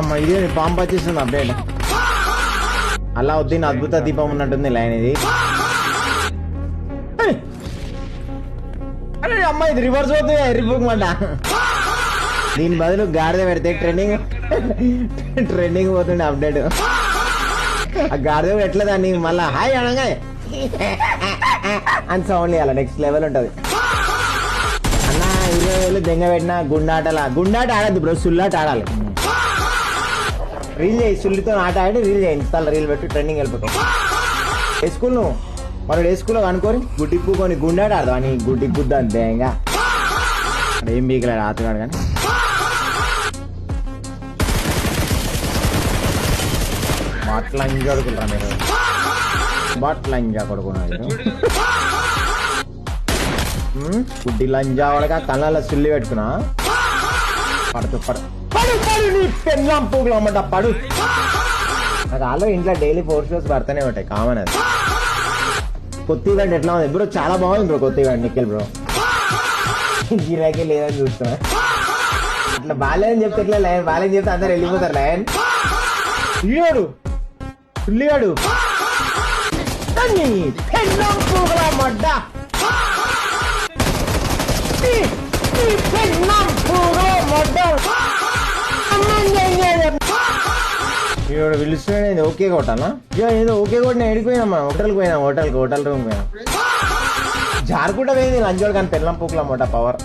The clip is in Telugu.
అమ్మ ఇది పాంపు వచ్చేస్తుంది అప్డేట్. అల్లావుద్దీన్ అద్భుత దీపం ఉన్నట్టుంది లైన్ ఇది. అరే అమ్మ ఇది రివర్స్ అవుతుంది ఎర్రిపోకమాట. దీని బదులు గాడిద పెడితే ట్రెండింగ్ పోతుండే అప్డేట్. ఆ గాడిద ఎట్లా దాన్ని మళ్ళా హాయ్ అనగా అని సౌండ్ ఇవ్వాలి. నెక్స్ట్ లెవెల్ ఉంటది. అన్న 20,000 దెంగ పెట్టిన గుండాట ఆడద్దు బ్రో, సుల్లాట ఆడాలి. రీల్ చేయి, సుల్లితో ఆట ఆడి రీల్ చేయి. ఇన్స్టాల్ రీల్ పెట్టి ట్రెండింగ్ వెళ్ళిపోతాం. ఏ స్కూల్ నువ్వు మరి ఏ స్కూల్లో కనుక్కొని గుడ్డిప్పుకొని గుండాట ఆడదాం అని గుడ్డిప్పుద్దా అంతే. ఇంకా ఏం బీకలేడు ఆతగాడు కానీ. బాట్ల ఇంజా కొడుకుంటారా మీరు? బాట్ల ఇంజా కొడుకున్నారు గుడ్డి లంజా వాళ్ళగా కళ్ళల్లో సుల్లి పెట్టుకున్నా. పడుతూ పెళ్ళం పూగులు అమ్మంట పడు. నాకు ఆలో ఇంట్లో డైలీ 4 shows పడుతూనే ఉంటాయి, కామన్ అది. కొత్త ఈవెంట్ ఎట్లా ఉంది బ్రో? చాలా బాగుంది బ్రో కొత్త ఈవెంట్. నిఖిల్ బ్రో గిరాకీ లేదని చూస్తున్నా. అట్లా బాగాలేదని చెప్తే ఎట్లా లైన్, బాగాలేని చెప్తే అందరు వెళ్ళిపోతారు లైన్. ఇయ్యాడు సుల్లిగాడు మడ్డ పిలుస్తున్నాడు. ఓకే కొట్టాలా? ఏదో ఓకే కొట్టిన ఎడిపోయినామా? హోటల్కి పోయినా, హోటల్ రూమ్ పోయినా. జారుకుంటా పోయింది లంచోడు కానీ పెళ్ళం పూకులమ్మట పవర్.